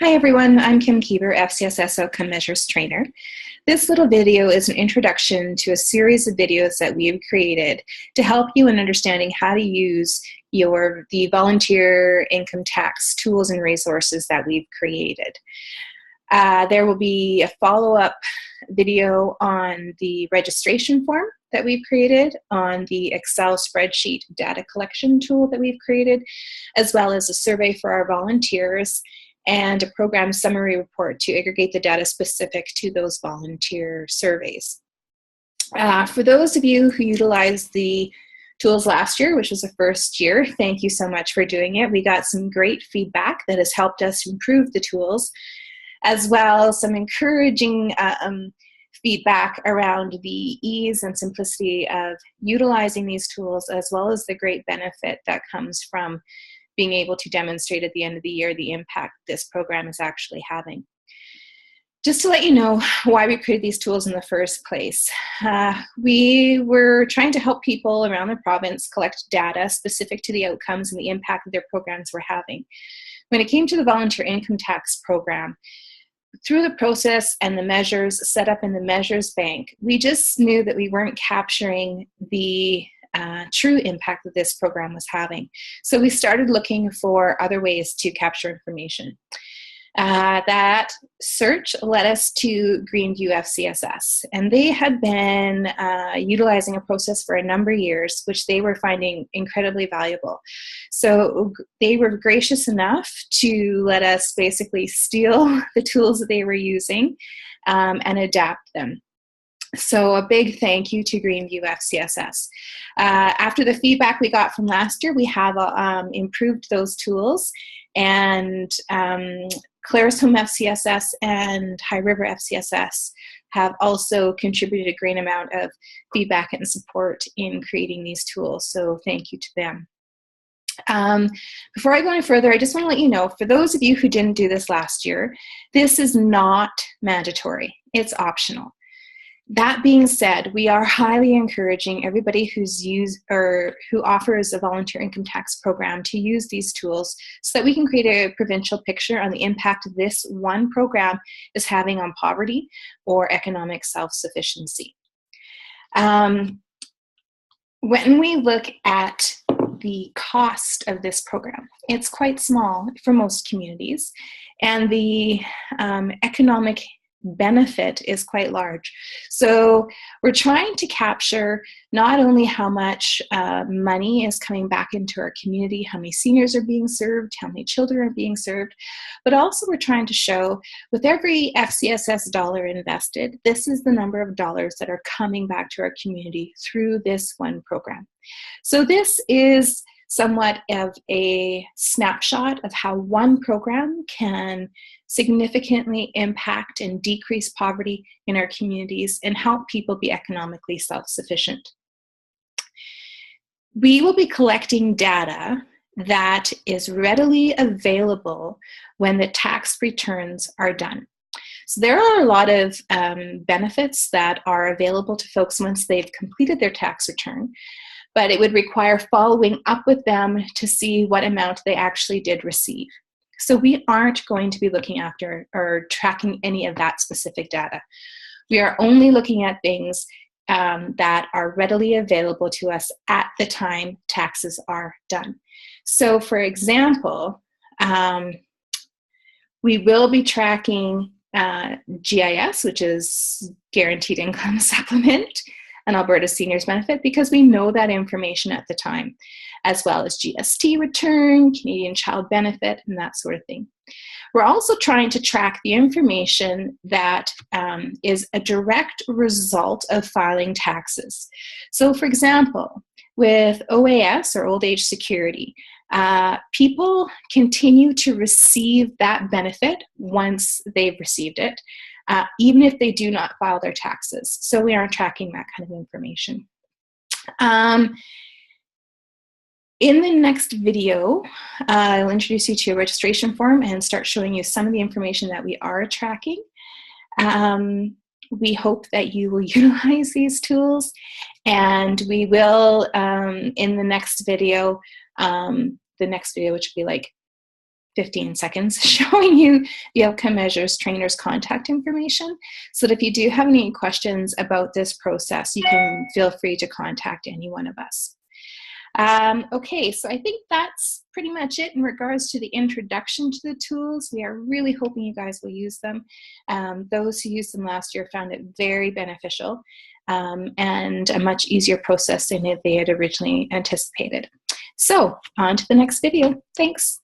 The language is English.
Hi everyone, I'm Kim Kieber, FCSS Outcome Measures Trainer. This little video is an introduction to a series of videos that we've created to help you in understanding how to use the volunteer income tax tools and resources that we've created. There will be a follow-up video on the registration form that we've created, on the Excel spreadsheet data collection tool that we've created, as well as a survey for our volunteers, and a program summary report to aggregate the data specific to those volunteer surveys. For those of you who utilized the tools last year, which was the first year, thank you so much for doing it. We got some great feedback that has helped us improve the tools, as well as some encouraging feedback around the ease and simplicity of utilizing these tools, as well as the great benefit that comes from being able to demonstrate at the end of the year the impact this program is actually having. Just to let you know why we created these tools in the first place, we were trying to help people around the province collect data specific to the outcomes and the impact that their programs were having. When it came to the volunteer income tax program, through the process and the measures set up in the measures bank, we just knew that we weren't capturing the true impact that this program was having. So we started looking for other ways to capture information. That search led us to Greenview FCSS, and they had been utilizing a process for a number of years, which they were finding incredibly valuable. So they were gracious enough to let us basically steal the tools that they were using and adapt them. So a big thank you to Greenview FCSS. After the feedback we got from last year, we have improved those tools, and Clares Home FCSS and High River FCSS have also contributed a great amount of feedback and support in creating these tools, so thank you to them. Before I go any further, I just want to let you know, for those of you who didn't do this last year, this is not mandatory, it's optional. That being said, we are highly encouraging everybody who offers a volunteer income tax program to use these tools so that we can create a provincial picture on the impact this one program is having on poverty or economic self-sufficiency. When we look at the cost of this program, it's quite small for most communities, and the economic benefit is quite large. So we're trying to capture not only how much money is coming back into our community, how many seniors are being served, how many children are being served, but also we're trying to show with every FCSS dollar invested, this is the number of dollars that are coming back to our community through this one program. So this is somewhat of a snapshot of how one program can significantly impact and decrease poverty in our communities and help people be economically self-sufficient. We will be collecting data that is readily available when the tax returns are done. So there are a lot of benefits that are available to folks once they've completed their tax return, but it would require following up with them to see what amount they actually did receive. So we aren't going to be looking after or tracking any of that specific data. We are only looking at things that are readily available to us at the time taxes are done. So for example, we will be tracking GIS, which is Guaranteed Income Supplement, and Alberta Seniors Benefit, because we know that information at the time, as well as GST return, Canadian Child Benefit, and that sort of thing. We're also trying to track the information that is a direct result of filing taxes. So for example, with OAS, or Old Age Security, people continue to receive that benefit once they've received it, even if they do not file their taxes. So we aren't tracking that kind of information. In the next video, I'll introduce you to a registration form and start showing you some of the information that we are tracking. We hope that you will utilize these tools, and we will, in the next video, which will be like 15 seconds showing you the Outcome Measures trainer's contact information, so that if you do have any questions about this process, you can feel free to contact any one of us. Okay, so I think that's pretty much it in regards to the introduction to the tools. We are really hoping you guys will use them. Those who used them last year found it very beneficial and a much easier process than they had originally anticipated. So on to the next video. Thanks.